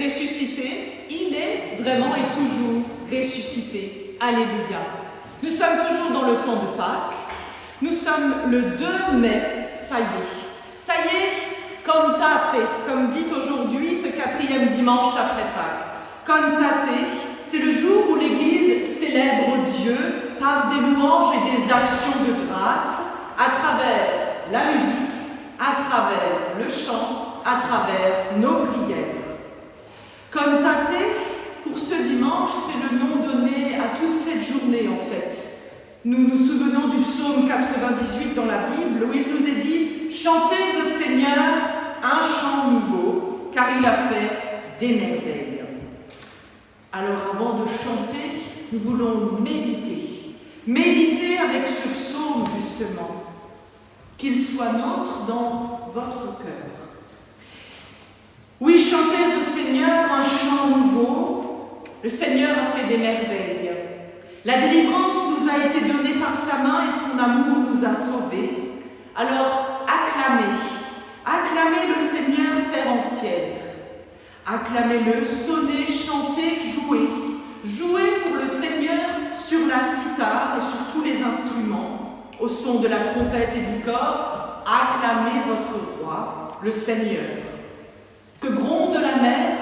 ressuscité, il est vraiment et toujours ressuscité. Alléluia. Nous sommes toujours dans le temps de Pâques. Nous sommes le 2 mai, ça y est. Ça y est, cantate, comme dit aujourd'hui ce 4e dimanche après Pâques. Cantate, c'est le jour où l'Église célèbre Dieu par des louanges et des actions de grâce à travers la musique, à travers le chant, à travers nos prières. Cantate, pour ce dimanche, c'est le nom donné à toute cette journée en fait. Nous nous souvenons du psaume 98 dans la Bible où il nous est dit « Chantez au Seigneur un chant nouveau, car il a fait des merveilles. » Alors avant de chanter, nous voulons méditer. Méditer avec ce psaume justement, qu'il soit nôtre dans votre cœur. Oui, chantez au Seigneur un chant nouveau, le Seigneur a fait des merveilles. La délivrance nous a été donnée par sa main et son amour nous a sauvés. Alors acclamez, acclamez le Seigneur terre entière. Acclamez-le, sonnez, chantez, jouez. Jouez pour le Seigneur sur la cithare et sur tous les instruments. Au son de la trompette et du cor, acclamez votre roi, le Seigneur. Que gronde la mer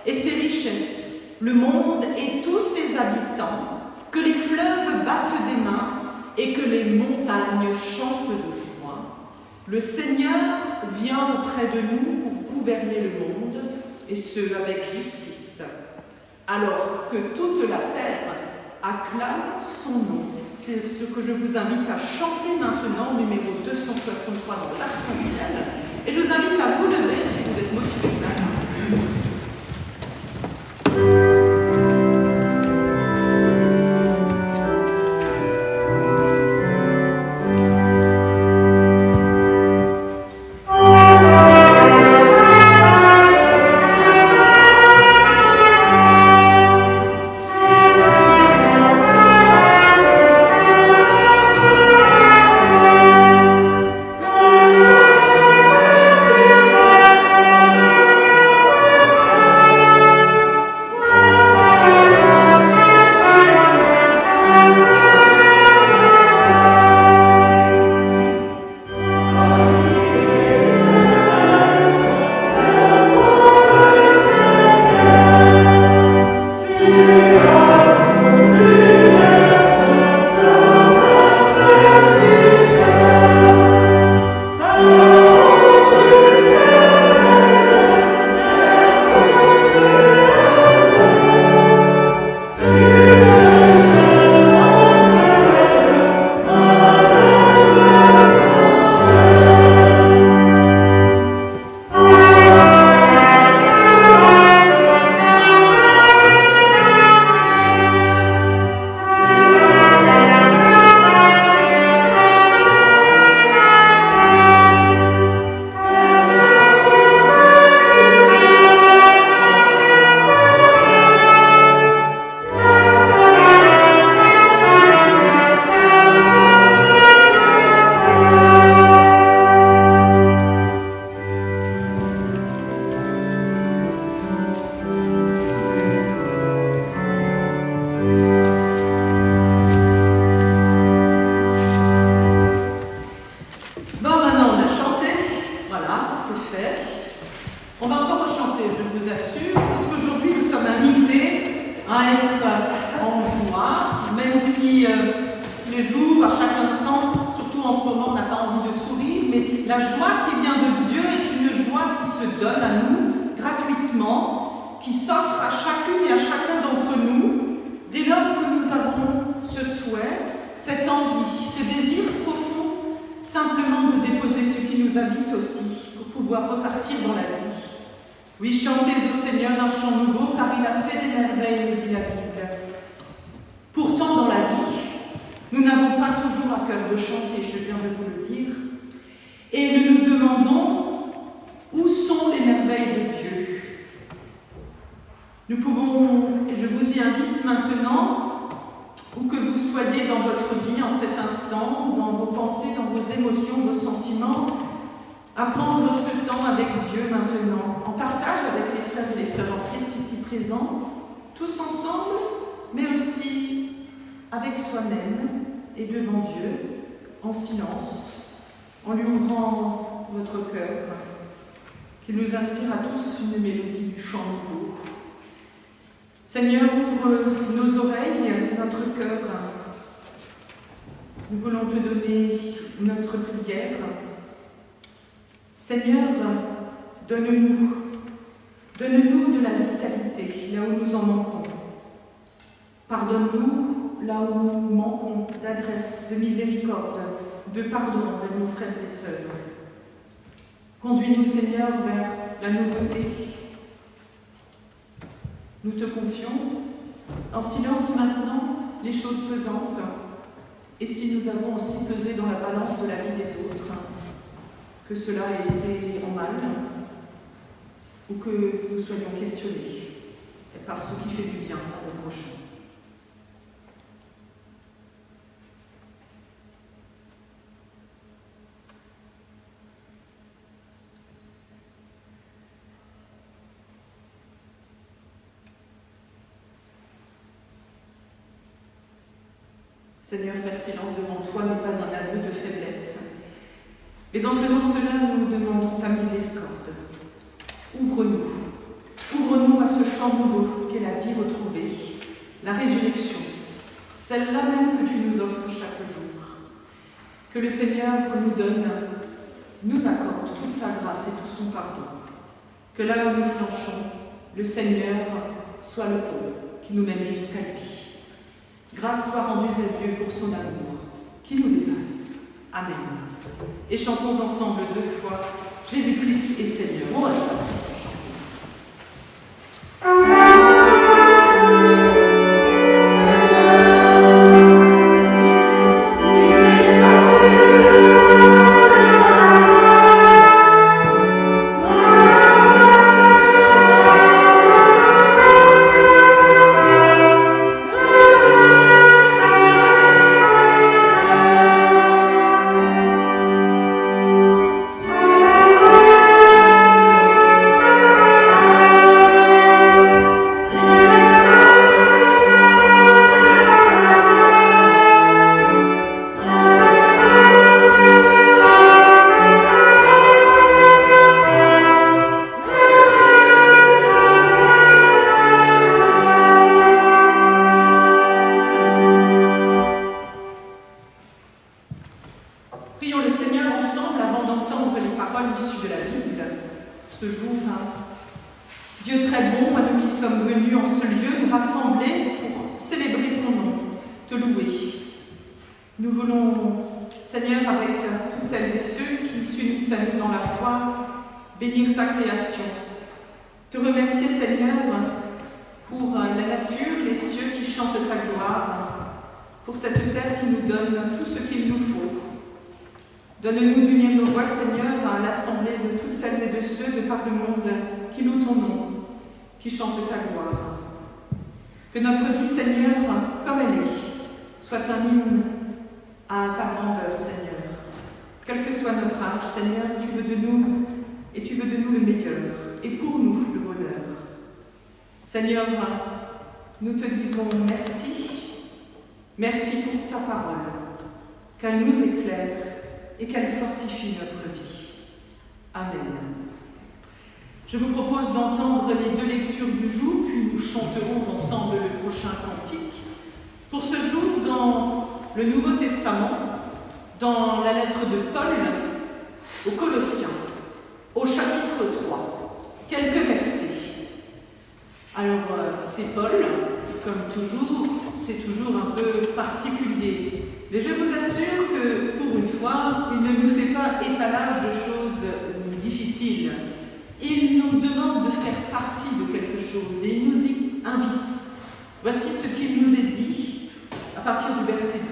et ses richesses, le monde et tous ses habitants, que les fleuves battent des mains et que les montagnes chantent de joie. Le Seigneur vient auprès de nous pour gouverner le monde, et ce avec justice. Alors que toute la terre acclame son nom. C'est ce que je vous invite à chanter maintenant, numéro 263 dans l'arc-en-ciel. Et je vous invite à vous lever si vous êtes motivés ce matin. Repartir dans la vie. Oui, chantez au Seigneur un chant nouveau, car il a fait des merveilles, nous dit la Bible. Pourtant, dans la vie, nous n'avons pas toujours à cœur de chanter, je viens de vous le dire, et nous nous demandons où sont les merveilles de Dieu. Nous pouvons, et je vous y invite maintenant, où que vous soyez dans votre vie en cet instant, dans vos pensées, dans vos émotions, vos sentiments, à prendre ce temps avec Dieu maintenant, en partage avec les frères et les sœurs en Christ ici présents, tous ensemble, mais aussi avec soi-même et devant Dieu, en silence, en lui ouvrant notre cœur, qu'il nous inspire à tous une mélodie du chant nouveau. Seigneur, ouvre nos oreilles, notre cœur. Nous voulons te donner notre prière. Seigneur, donne-nous de la vitalité là où nous en manquons. Pardonne-nous là où nous manquons d'adresse, de miséricorde, de pardon envers nos frères et sœurs. Conduis-nous, Seigneur, vers la nouveauté. Nous te confions en silence maintenant les choses pesantes, et si nous avons aussi pesé dans la balance de la vie des autres, que cela ait été en mal, ou que nous soyons questionnés par ce qui fait du bien à nos prochains. Seigneur, faire silence devant toi n'est pas un aveu de faiblesse, mais en faisant cela, nous demandons ta miséricorde. Ouvre-nous à ce chant nouveau qu'est la vie retrouvée, la résurrection, celle-là même que tu nous offres chaque jour. Que le Seigneur nous accorde toute sa grâce et tout son pardon. Que là où nous flanchons, le Seigneur soit le pont qui nous mène jusqu'à lui. Grâce soit rendue à Dieu pour son amour, qui nous dépasse. Amen. Et chantons ensemble 2 fois Jésus-Christ est Seigneur. On reste assis pour chanter. Donne-nous d'unir nos voix, Seigneur, à l'assemblée de toutes celles et de ceux de par le monde qui louent ton nom, qui chantent ta gloire. Que notre vie, Seigneur, comme elle est, soit un hymne à ta grandeur, Seigneur. Quel que soit notre âge, Seigneur, tu veux de nous et tu veux de nous le meilleur, et pour nous le bonheur. Seigneur, nous te disons merci. Merci pour ta parole, qu'elle nous éclaire et qu'elle fortifie notre vie. Amen. Je vous propose d'entendre les 2 lectures du jour, puis nous chanterons ensemble le prochain cantique. Pour ce jour, dans le Nouveau Testament, dans la lettre de Paul aux Colossiens, au chapitre 3, quelques versets. Alors, c'est Paul, comme toujours, c'est toujours un peu particulier. Mais je vous assure que, pour une fois, il ne nous fait pas étalage de choses difficiles. Il nous demande de faire partie de quelque chose et il nous y invite. Voici ce qu'il nous est dit à partir du verset 12.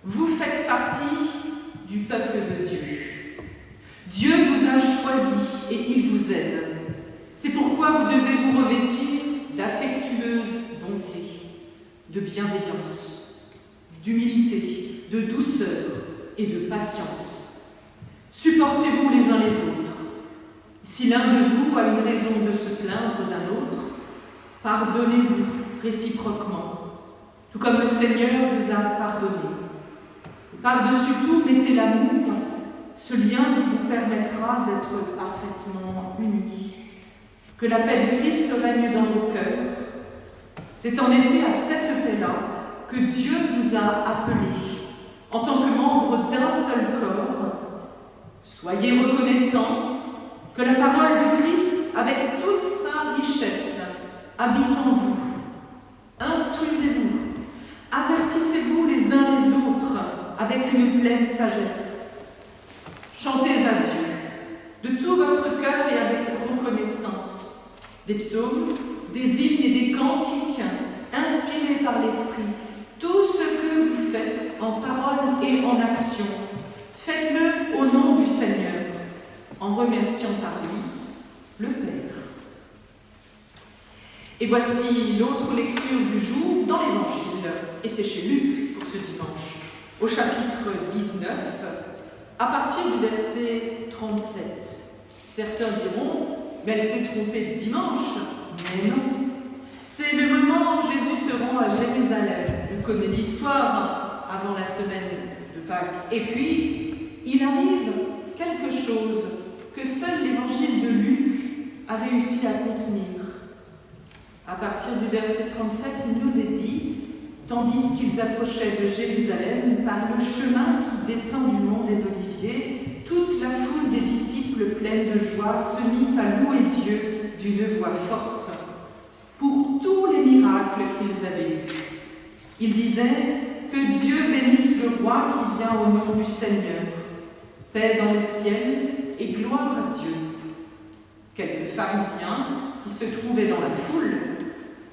Vous faites partie du peuple de Dieu. Dieu vous a choisi et il vous aime. C'est pourquoi vous devez vous revêtir d'affectueuse bonté, de bienveillance, d'humilité, de douceur et de patience. Supportez-vous les uns les autres. Si l'un de vous a une raison de se plaindre d'un autre, pardonnez-vous réciproquement, tout comme le Seigneur vous a pardonné. Et par-dessus tout, mettez l'amour, ce lien qui vous permettra d'être parfaitement unis. Que la paix de Christ règne dans vos cœurs. C'est en effet à cette paix-là que Dieu vous a appelés, en tant que membres d'un seul corps. Soyez reconnaissants que la parole de Christ, avec toute sa richesse, habite en vous. Instruisez-vous, avertissez-vous les uns les autres avec une pleine sagesse. Chantez à Dieu de tout votre cœur et avec reconnaissance. Des psaumes, des hymnes et des cantiques inspirés par l'Esprit. Tout ce que vous faites en parole et en action, faites-le au nom du Seigneur, en remerciant par lui le Père. Et voici l'autre lecture du jour dans l'Évangile, et c'est chez Luc pour ce dimanche, au chapitre 19, à partir du verset 37. Certains diront, mais elle s'est trompée de dimanche. Mais non. C'est le moment où Jésus se rend à Jérusalem. On connaît l'histoire avant la semaine de Pâques. Et puis, il arrive quelque chose que seul l'évangile de Luc a réussi à contenir. À partir du verset 37, il nous est dit, tandis qu'ils approchaient de Jérusalem par le chemin qui descend du mont des Oliviers, toute la foule des disciples pleine de joie se mit à louer Dieu d'une voix forte pour tous les miracles qu'ils avaient vus. Ils disaient que Dieu bénisse le roi qui vient au nom du Seigneur. Paix dans le ciel et gloire à Dieu. Quelques pharisiens qui se trouvaient dans la foule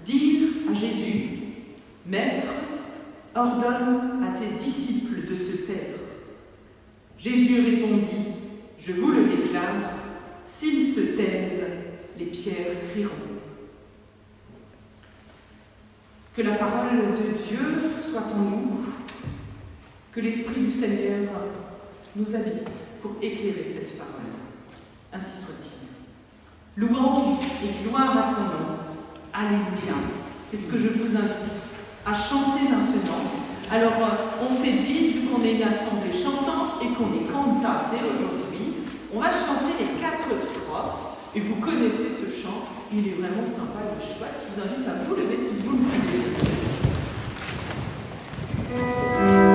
dirent à Jésus, « Maître, ordonne à tes disciples de se taire. » Jésus répondit, « Je vous le déclare, s'ils se taisent, les pierres crieront. » Que la parole de Dieu soit en nous, que l'Esprit du Seigneur nous habite pour éclairer cette parole. Ainsi soit-il. Louange et gloire à ton nom. Alléluia. C'est ce que je vous invite à chanter maintenant. Alors, on s'est dit, vu qu'on est une assemblée chantante et qu'on est cantate aujourd'hui, on va chanter les 4 strophes. Et vous connaissez ce chant, il est vraiment sympa et chouette. Je vous invite à vous lever si vous le voulez. Alléluia.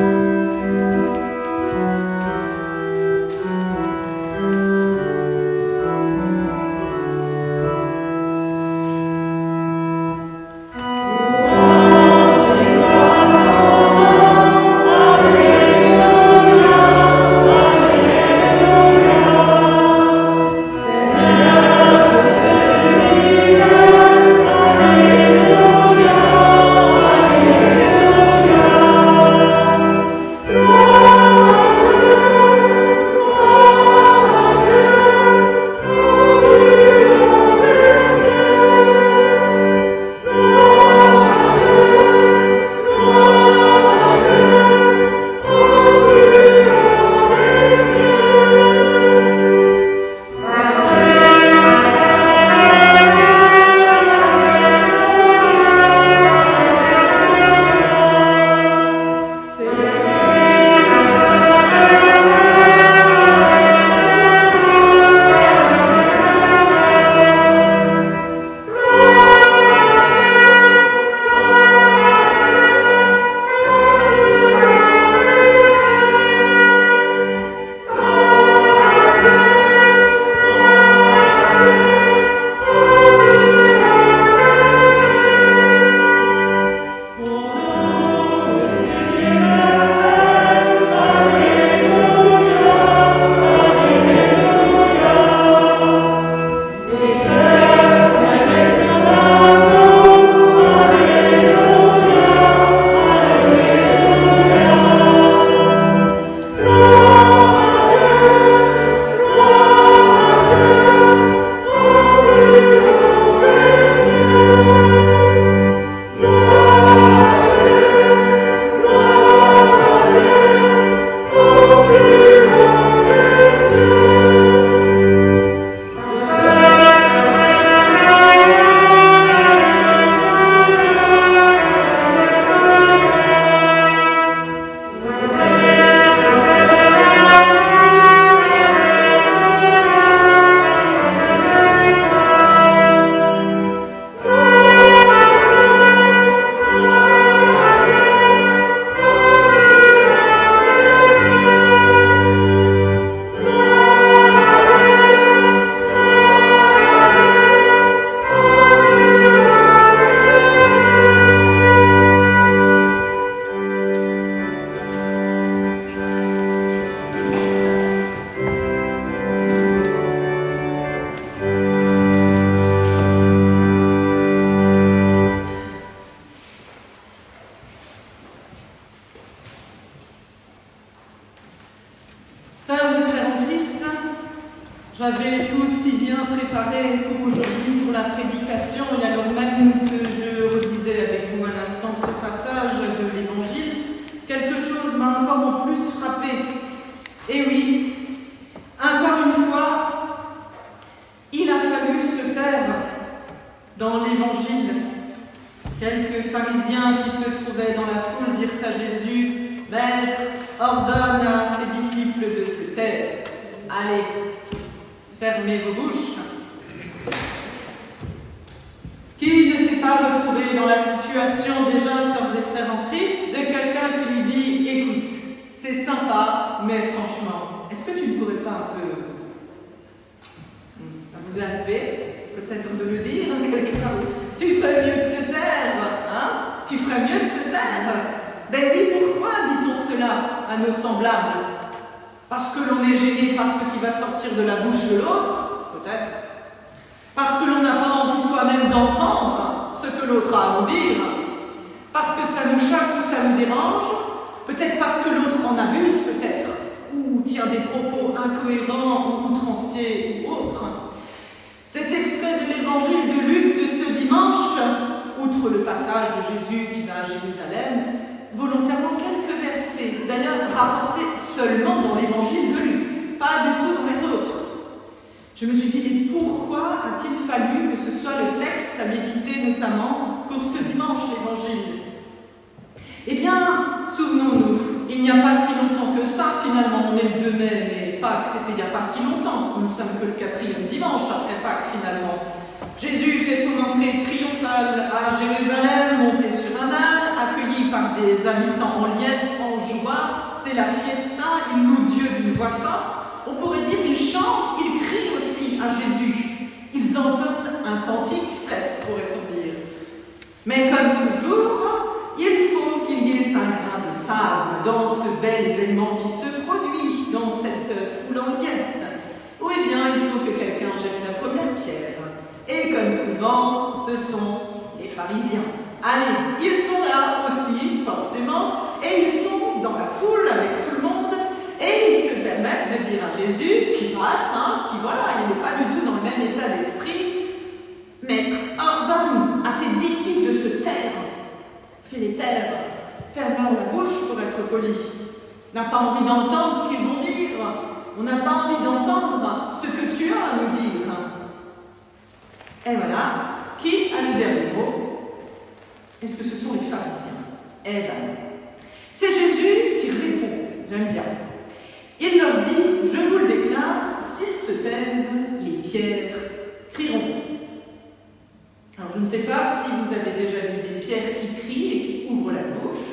préparé pour aujourd'hui, pour la prédication, et alors même que je relisais avec vous à l'instant ce passage de l'Évangile, quelque chose m'a encore en plus frappé. Et oui, encore une fois, il a fallu se taire dans l'Évangile. Quelques pharisiens qui se trouvaient dans la foule dirent à Jésus: « Maître, ordonne à tes disciples de se taire. Allez, fermez vos bouches. » Qui ne s'est pas retrouvé dans la situation, déjà, sœurs et frères en Christ, de quelqu'un qui lui dit: « Écoute, c'est sympa, mais franchement, est-ce que tu ne pourrais pas un peu... » Ça vous est arrivé peut-être de le dire à quelqu'un: « Tu ferais mieux de te taire, hein? Tu ferais mieux de te taire. » Ben oui, pourquoi dit-on cela à nos semblables? Parce que l'on est gêné par ce qui va sortir de la bouche de l'autre, peut-être. Parce que l'on n'a pas envie soi-même d'entendre ce que l'autre a à nous dire. Parce que ça nous choque ou ça nous dérange. Peut-être parce que l'autre en abuse, peut-être. Ou tient des propos incohérents ou outranciers ou autres. Cet extrait de l'évangile de Luc de ce dimanche, outre le passage de Jésus qui va à Jérusalem, volontairement quelques versets, d'ailleurs rapportés seulement dans l'évangile de Luc, pas du tout dans les autres. Je me suis dit, mais pourquoi a-t-il fallu que ce soit le texte à méditer notamment pour ce dimanche l'évangile? Eh bien, souvenons-nous, il n'y a pas si longtemps que ça, finalement, on est le 2 mai, mais Pâques, c'était il n'y a pas si longtemps, nous ne sommes que le 4e dimanche après Pâques, finalement. Jésus fait son entrée triomphale à Jérusalem, monté sur un âne, accueilli par des habitants en liesse, en joie. C'est la fiesta, il loue Dieu d'une voix forte. On pourrait dire qu'ils chantent, ils crient aussi à Jésus. Ils entonnent un cantique, presque, pourrait-on dire. Mais comme toujours, il faut qu'il y ait un grain de sable dans ce bel événement qui se produit dans cette foule en liesse. Ou eh bien, il faut que quelqu'un jette la première pierre. Et comme souvent, ce sont les pharisiens. Allez, ils sont là aussi, forcément, et ils sont dans la foule avec tout le monde, et ils se permettent de dire à Jésus, qui passe, qui voilà, il n'est pas du tout dans le même état d'esprit: « Maître, ordonne à tes disciples de se taire. » Fais-les taire, ferme-leur la bouche pour être poli. On n'a pas envie d'entendre ce qu'ils vont dire, on n'a pas envie d'entendre ce que tu as à nous dire. Et voilà, qui a le dernier mot? Est-ce que ce sont les pharisiens? Eh bien, c'est Jésus qui répond, j'aime bien. Il leur dit: « Je vous le déclare, s'ils se taisent, les pierres crieront. » Alors, je ne sais pas si vous avez déjà vu des pierres qui crient et qui ouvrent la bouche.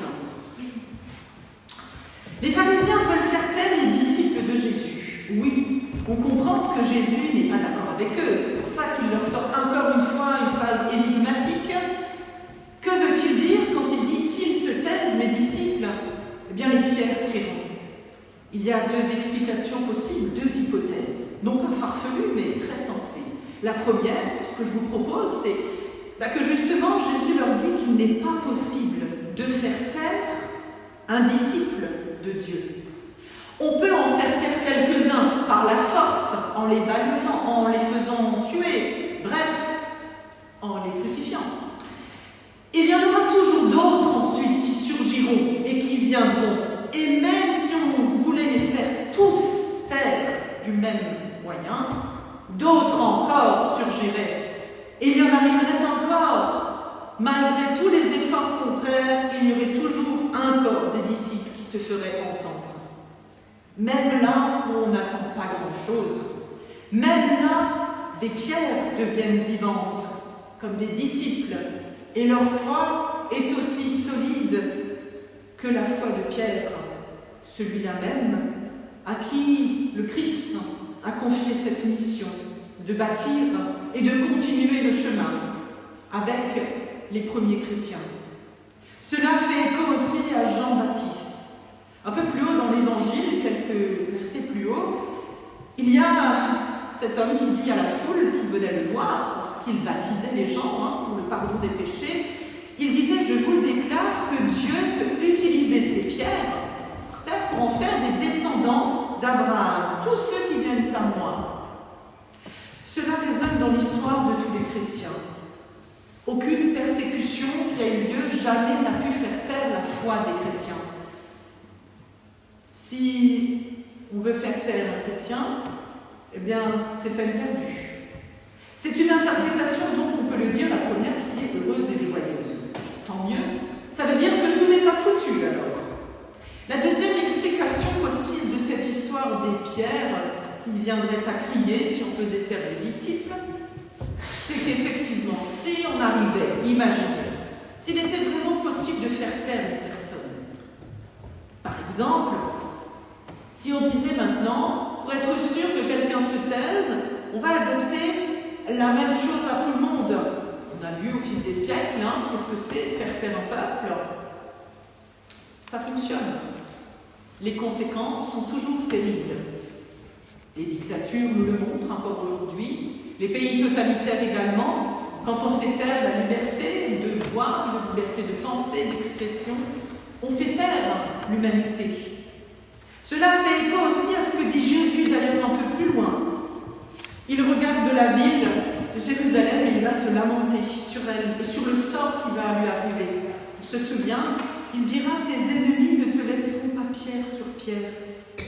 Les pharisiens veulent faire taire les disciples de Jésus. Oui, on comprend que Jésus n'est pas d'accord avec eux. C'est pour ça qu'il leur sort encore une fois une phrase énigmatique. Que veut-il dire quand il dit « S'ils se taisent, mes disciples », eh bien, les pierres crieront. Il y a 2 explications possibles, 2 hypothèses, non pas farfelues, mais très sensées. La première, ce que je vous propose, c'est que justement Jésus leur dit qu'il n'est pas possible de faire taire un disciple de Dieu. On peut en faire taire quelques-uns par la force, en les balagnant, en les faisant tuer, bref, en les crucifiant. Il y en aura toujours d'autres ensuite qui surgiront et qui viendront. Et même si on voulait les faire tous taire du même moyen, d'autres encore surgiraient. Et il y en arriverait encore. Malgré tous les efforts contraires, il y aurait toujours encore des disciples qui se feraient entendre. Même là où on n'attend pas grand-chose, même là, des pierres deviennent vivantes, comme des disciples, et leur foi est aussi solide que la foi de Pierre, celui-là même à qui le Christ a confié cette mission de bâtir et de continuer le chemin avec les premiers chrétiens. Cela fait écho aussi à Jean-Baptiste. Un peu plus haut dans l'Évangile, quelques versets plus haut, il y a cet homme qui dit à la foule qui venait le voir, parce qu'il baptisait les gens pour le pardon des péchés, il disait: « Je vous le déclare que Dieu peut utiliser ces pierres par terre pour en faire des descendants d'Abraham, tous ceux qui viennent à moi. » Cela résonne dans l'histoire de tous les chrétiens. Aucune persécution qui a eu lieu jamais n'a pu faire taire la foi des chrétiens. Si on veut faire taire un chrétien, eh bien, c'est peine perdue. C'est une interprétation, donc, on peut le dire, la première qui est heureuse et joyeuse. Tant mieux, ça veut dire que tout n'est pas foutu, alors. La deuxième explication possible de cette histoire des pierres qui viendraient à crier si on faisait taire les disciples, c'est qu'effectivement, si on arrivait, imaginez, s'il était vraiment possible de faire taire une personne, par exemple, si on disait maintenant, pour être sûr que quelqu'un se taise, on va adopter la même chose à tout le monde. On a vu au fil des siècles, qu'est-ce que c'est, faire taire un peuple. Ça fonctionne. Les conséquences sont toujours terribles. Les dictatures nous le montrent encore aujourd'hui, les pays totalitaires également, quand on fait taire la liberté de voir, la liberté de penser, d'expression, on fait taire l'humanité. Cela fait écho aussi à ce que dit Jésus d'ailleurs un peu plus loin. Il regarde de la ville de Jérusalem et il va se lamenter sur elle et sur le sort qui va lui arriver. On se souvient, il dira « Tes ennemis ne te laisseront pas pierre sur pierre ».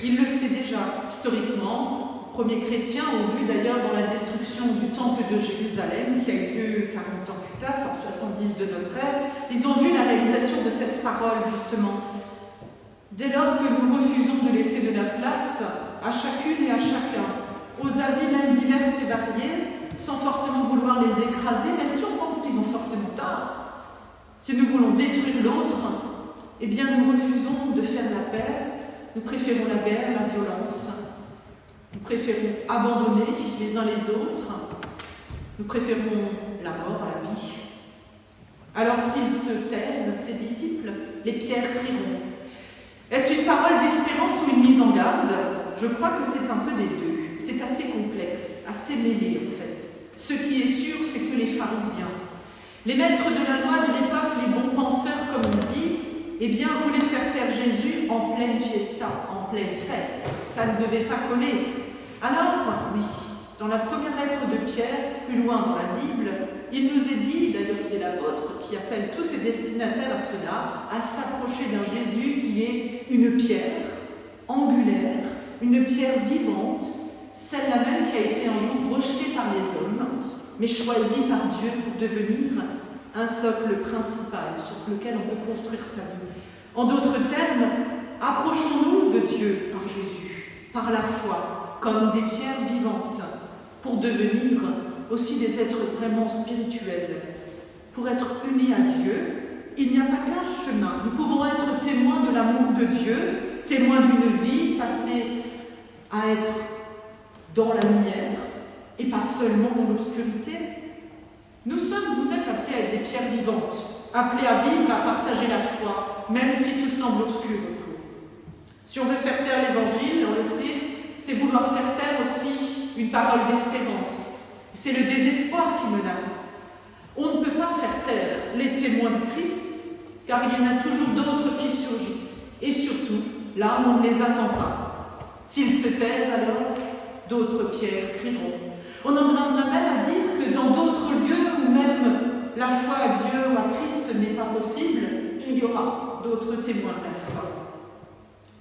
Il le sait déjà, historiquement. Les premiers chrétiens ont vu d'ailleurs dans la destruction du temple de Jérusalem, qui a eu lieu 40 ans plus tard, en 70 de notre ère, ils ont vu la réalisation de cette parole, justement. Dès lors que nous refusons de laisser de la place à chacune et à chacun, aux avis même divers et variés, sans forcément vouloir les écraser, même si on pense qu'ils ont forcément tort, si nous voulons détruire l'autre, eh bien nous refusons de faire la paix, nous préférons la guerre, la violence, nous préférons abandonner les uns les autres, nous préférons la mort à la vie. Alors s'ils se taisent, ces disciples, les pierres crieront. Est-ce une parole d'espérance ou une mise en garde? Je crois que c'est un peu des deux. C'est assez complexe, assez mêlé en fait. Ce qui est sûr, c'est que les pharisiens, les maîtres de la loi de l'époque, les bons penseurs comme on dit, eh bien voulaient faire taire Jésus en pleine fiesta, en pleine fête. Ça ne devait pas coller. Alors, oui, dans la première lettre de Pierre, plus loin dans la Bible, il nous est dit, d'ailleurs c'est l'apôtre qui appelle tous ses destinataires à cela, à s'approcher d'un Jésus qui est une pierre angulaire, une pierre vivante, celle-là même qui a été un jour rejetée par les hommes, mais choisie par Dieu pour devenir un socle principal sur lequel on peut construire sa vie. En d'autres termes, approchons-nous de Dieu par Jésus, par la foi, comme des pierres vivantes, pour devenir aussi des êtres vraiment spirituels. Pour être unis à Dieu, il n'y a pas qu'un chemin. Nous pouvons être témoins de l'amour de Dieu, témoins d'une vie passée à être dans la lumière et pas seulement dans l'obscurité. Vous êtes appelés à être des pierres vivantes, appelés à vivre, à partager la foi, même si tout semble obscur autour. Si on veut faire taire l'Évangile, on le sait, c'est vouloir faire taire aussi une parole d'espérance. C'est le désespoir qui menace. On ne peut pas faire taire les témoins du Christ, car il y en a toujours d'autres qui surgissent. Et surtout, là où on ne les attend pas. S'ils se taisent alors, d'autres pierres crieront. On en viendra même à dire que dans d'autres lieux où même la foi à Dieu ou à Christ n'est pas possible, il y aura d'autres témoins de la foi.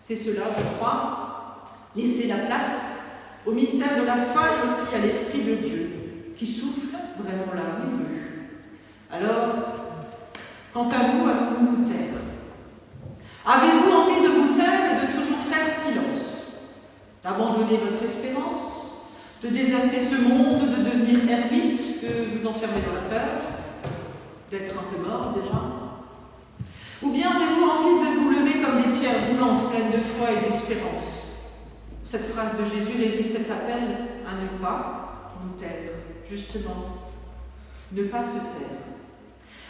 C'est cela, je crois, laisser la place au mystère de la foi et aussi à l'Esprit de Dieu, qui souffle vraiment là où il veut. Alors, quant à vous, allons-nous nous taire? Avez-vous envie de vous taire et de toujours faire silence? D'abandonner votre espérance? De déserter ce monde, de devenir ermite, de vous enfermer dans la peur, d'être un peu mort déjà? Ou bien avez-vous envie de vous lever comme des pierres roulantes pleines de foi et d'espérance? Cette phrase de Jésus résume cet appel à ne pas nous taire, justement, ne pas se taire.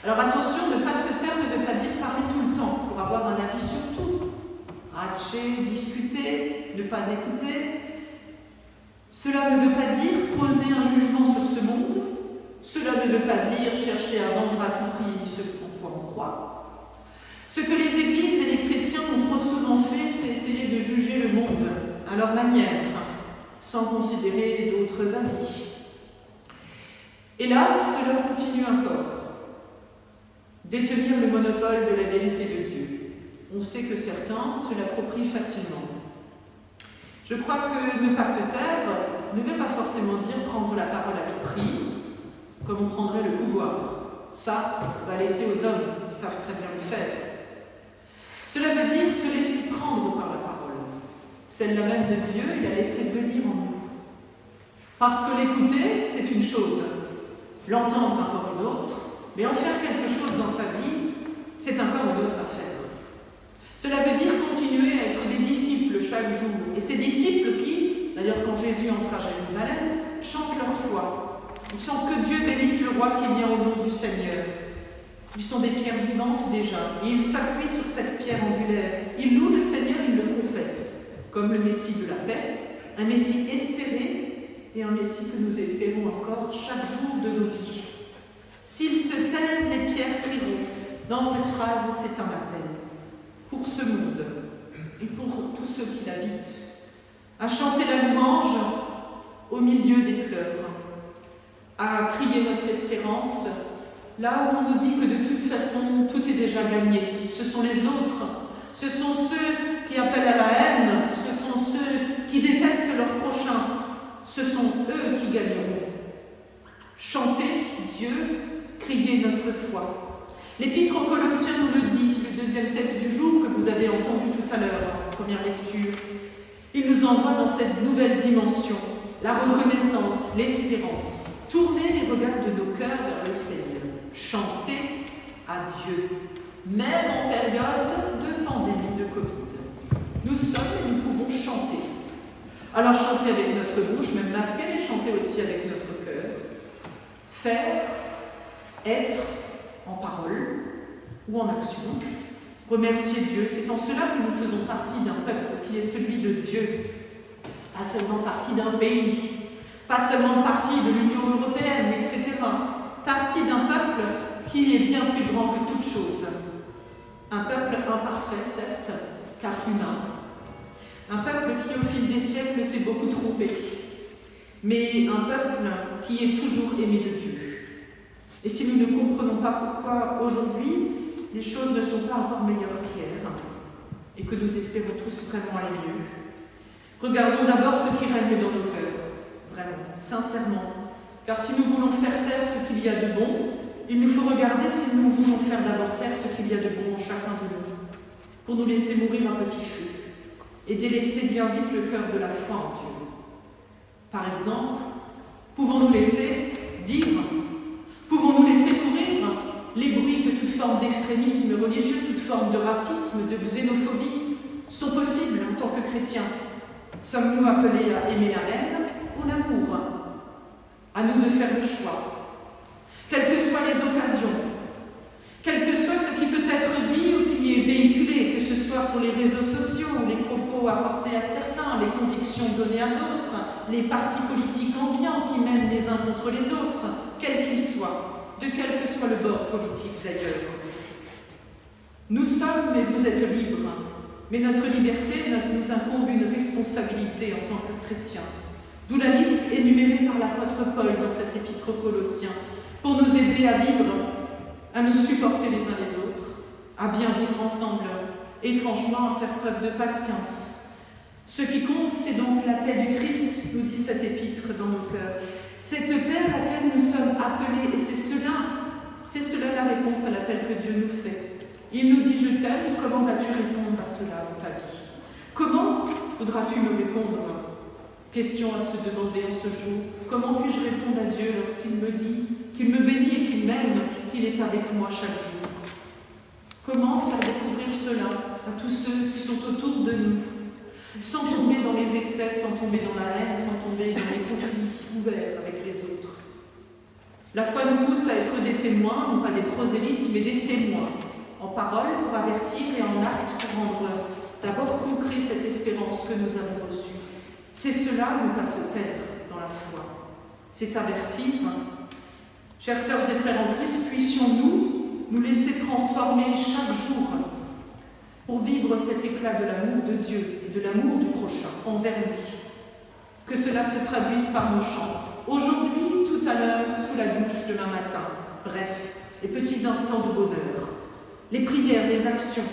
Alors attention, ne pas se taire ne veut pas dire parler tout le temps, pour avoir un avis sur tout, ratcher, discuter, ne pas écouter. Cela ne veut pas dire poser un jugement sur ce monde. Cela ne veut pas dire chercher à vendre à tout prix ce en quoi on croit. Ce que les églises et les chrétiens ont trop souvent fait, c'est essayer de juger le monde à leur manière, sans considérer d'autres avis. Hélas, cela continue encore. Détenir le monopole de la vérité de Dieu. On sait que certains se l'approprient facilement. Je crois que ne pas se taire ne veut pas forcément dire prendre la parole à tout prix, comme on prendrait le pouvoir. Ça, on va laisser aux hommes, ils savent très bien le faire. Cela veut dire se laisser prendre par la parole. Celle-là même de Dieu, il a laissé venir en nous. Parce que l'écouter, c'est une chose. L'entendre encore une autre, mais en faire quelque chose dans sa vie, c'est encore une autre affaire. Cela veut dire continuer à être des disciples chaque jour. Et ces disciples qui, d'ailleurs quand Jésus entre à Jérusalem, chantent leur foi. Ils chantent que Dieu bénisse le roi qui vient au nom du Seigneur. Ils sont des pierres vivantes déjà, et ils s'appuient sur cette pierre angulaire. Ils louent le Seigneur, ils le confessent, comme le Messie de la paix, un Messie espéré, et un Messie que nous espérons encore chaque jour de nos vies. S'ils se taisent, les pierres crieront. Dans cette phrase, c'est un appel. Pour ce monde, et pour tous ceux qui l'habitent, à chanter la louange au milieu des pleurs, à crier notre espérance, là où on nous dit que de toute façon, tout est déjà gagné. Ce sont les autres, ce sont ceux qui appellent à la haine, ce sont ceux qui détestent leur prochain, ce sont eux qui gagneront. Chanter Dieu, crier notre foi. L'Épître aux Colossiens nous le dit, le deuxième texte du jour que vous avez entendu tout à l'heure en première lecture. Il nous envoie dans cette nouvelle dimension, la reconnaissance, l'espérance. Tourner les regards de nos cœurs vers le Seigneur. Chanter à Dieu, même en période de pandémie de Covid. Nous sommes et nous pouvons chanter. Alors chanter avec notre bouche, même masquée, mais chanter aussi avec notre cœur. Faire, être, en parole ou en action, remercier Dieu. C'est en cela que nous faisons partie d'un peuple qui est celui de Dieu, pas seulement partie d'un pays, pas seulement partie de l'Union européenne, etc. Partie d'un peuple qui est bien plus grand que toute chose. Un peuple imparfait, certes, car humain. Un peuple qui, au fil des siècles, s'est beaucoup trompé, mais un peuple qui est toujours aimé de Dieu. Et si nous ne comprenons pas pourquoi aujourd'hui les choses ne sont pas encore meilleures qu'hier et que nous espérons tous vraiment aller mieux, regardons d'abord ce qui règne dans nos cœurs, vraiment, sincèrement. Car si nous voulons faire taire ce qu'il y a de bon, il nous faut regarder si nous voulons faire d'abord taire ce qu'il y a de bon en chacun de nous, pour nous laisser mourir un petit feu et délaisser bien vite le cœur de la foi en Dieu. Par exemple, pouvons-nous laisser dire, pouvons-nous laisser courir les bruits que toute forme d'extrémisme religieux, toute forme de racisme, de xénophobie sont possibles en tant que chrétiens? Sommes-nous appelés à aimer la haine ou l'amour? À nous de faire le choix. Quelles que soient les occasions, quel que soit ce qui peut être dit ou qui est véhiculé, que ce soit sur les réseaux sociaux, les propos apportés à certains, les convictions données à d'autres, les partis politiques ambiants qui mènent les uns contre les autres, quels qu'ils soient, de quel que soit le bord politique d'ailleurs. Nous sommes et vous êtes libres, mais notre liberté nous incombe une responsabilité en tant que chrétiens. D'où la liste énumérée par l'apôtre Paul dans cet épître aux Colossiens, pour nous aider à vivre, à nous supporter les uns les autres, à bien vivre ensemble et franchement à faire preuve de patience. Ce qui compte, c'est donc la paix du Christ, nous dit cet épître dans nos cœurs. Cette paix à laquelle nous sommes appelés, et c'est cela la réponse à l'appel que Dieu nous fait. Il nous dit « Je t'aime », comment vas-tu répondre à cela dans ta vie? Comment voudras-tu me répondre? Question à se demander en ce jour. Comment puis-je répondre à Dieu lorsqu'il me dit qu'il me bénit et qu'il m'aime, qu'il est avec moi chaque jour? Comment faire découvrir cela à tous ceux qui sont autour de nous, sans tomber dans les excès, sans tomber dans la haine, sans tomber dans les conflits ouverts avec les autres? La foi nous pousse à être des témoins, non pas des prosélytes, mais des témoins, en parole pour avertir et en acte pour rendre d'abord concret cette espérance que nous avons reçue. C'est cela, ne pas se taire dans la foi. C'est avertir. Chères sœurs et frères en Christ, puissions-nous nous laisser transformer chaque jour pour vivre cet éclat de l'amour de Dieu et de l'amour du prochain envers lui. Que cela se traduise par nos chants. Aujourd'hui, tout à l'heure, sous la douche demain matin. Bref, les petits instants de bonheur, les prières, les actions.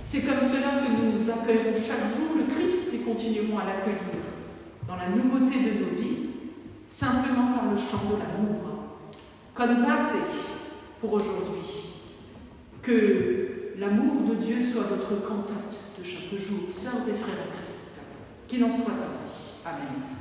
C'est comme cela que nous accueillerons chaque jour le Christ et continuerons à l'accueillir dans la nouveauté de nos vies, simplement par le chant de l'amour. Cantate pour aujourd'hui. Que l'amour de Dieu soit votre cantate de chaque jour, sœurs et frères en Christ. Qu'il en soit ainsi. Amen.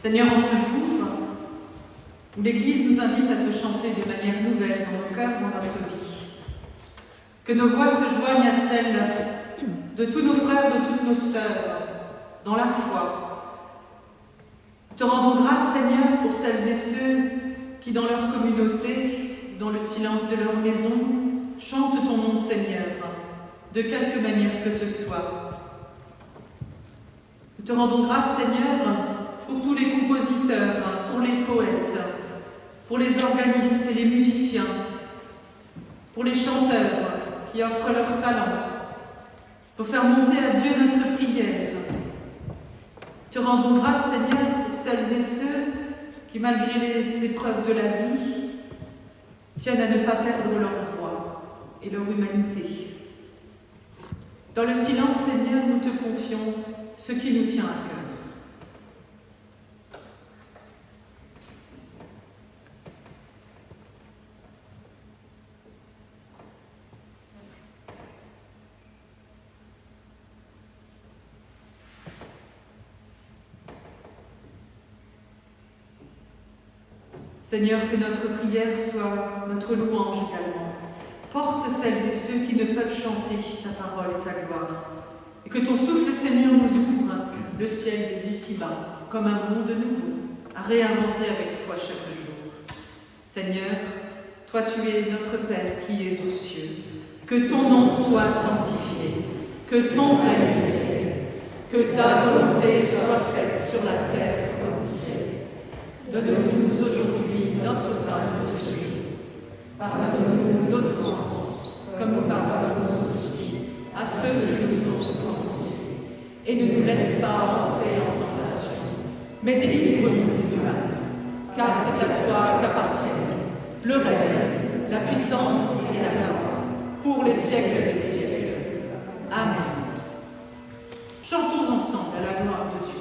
Seigneur, en ce jour où l'Église nous invite à te chanter de manière nouvelle dans nos cœurs, dans notre vie, que nos voix se joignent à celles de tous nos frères, de toutes nos sœurs, dans la foi. Nous te rendons grâce, Seigneur, pour celles et ceux qui, dans leur communauté, dans le silence de leur maison, chantent ton nom, Seigneur, de quelque manière que ce soit. Nous te rendons grâce, Seigneur, pour tous les compositeurs, pour les poètes, pour les organistes et les musiciens, pour les chanteurs qui offrent leur talent, pour faire monter à Dieu notre prière. Te rendons grâce, Seigneur, pour celles et ceux qui, malgré les épreuves de la vie, tiennent à ne pas perdre leur voix et leur humanité. Dans le silence, Seigneur, nous te confions ce qui nous tient à cœur. Seigneur, que notre prière soit notre louange également. Porte celles et ceux qui ne peuvent chanter ta parole et ta gloire. Et que ton souffle, Seigneur, nous ouvre le ciel des ici-bas, comme un monde nouveau, à réinventer avec toi chaque jour. Seigneur, toi tu es notre Père qui es aux cieux. Que ton nom soit sanctifié, que ton règne vienne, que ta volonté soit faite sur la terre comme au ciel. Donne-nous aujourd'hui notre pain de ce jour. Pardonne-nous nos offenses, comme nous pardonnons aussi à ceux qui nous ont offensés. et ne nous laisse pas entrer en tentation, mais délivre-nous du mal. Car c'est à toi qu'appartiennent le règne, la puissance et la gloire, pour les siècles des siècles. Amen. Chantons ensemble à la gloire de Dieu.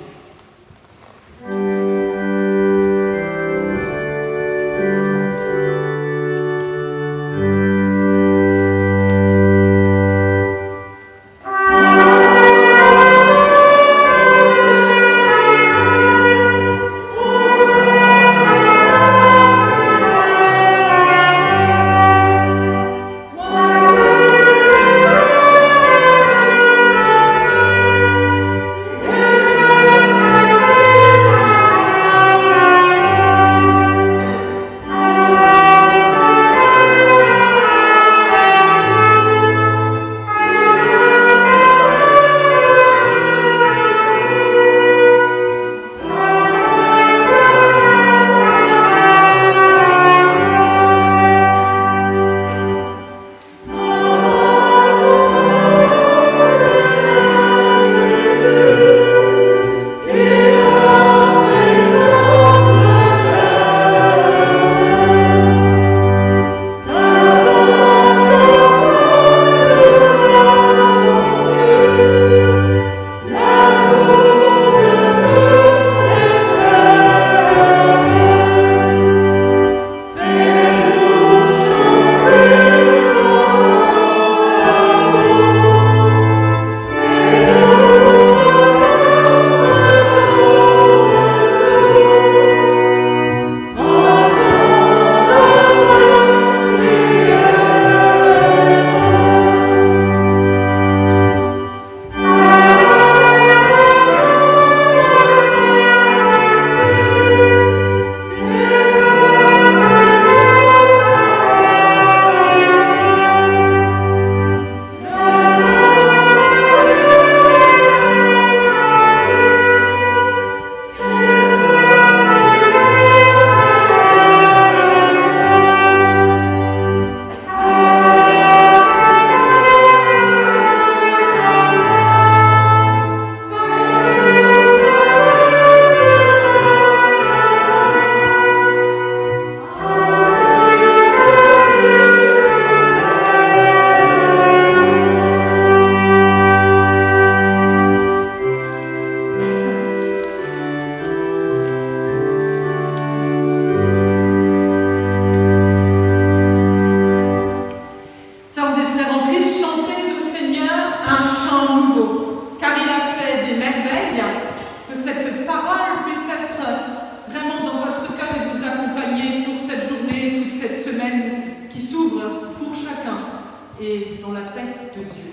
Et dans la paix de Dieu.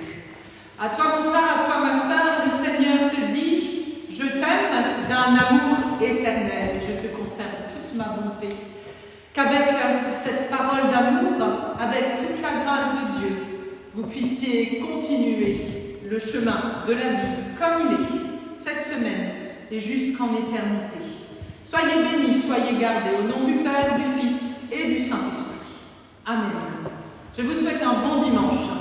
À toi, mon frère, à toi, ma sœur, le Seigneur te dit « Je t'aime d'un amour éternel, je te conserve toute ma bonté. » Qu'avec cette parole d'amour, avec toute la grâce de Dieu, vous puissiez continuer le chemin de la vie comme il est, cette semaine et jusqu'en éternité. Soyez bénis, soyez gardés au nom du Père, du Fils et du Saint-Esprit. Amen. Je vous souhaite un bon dimanche.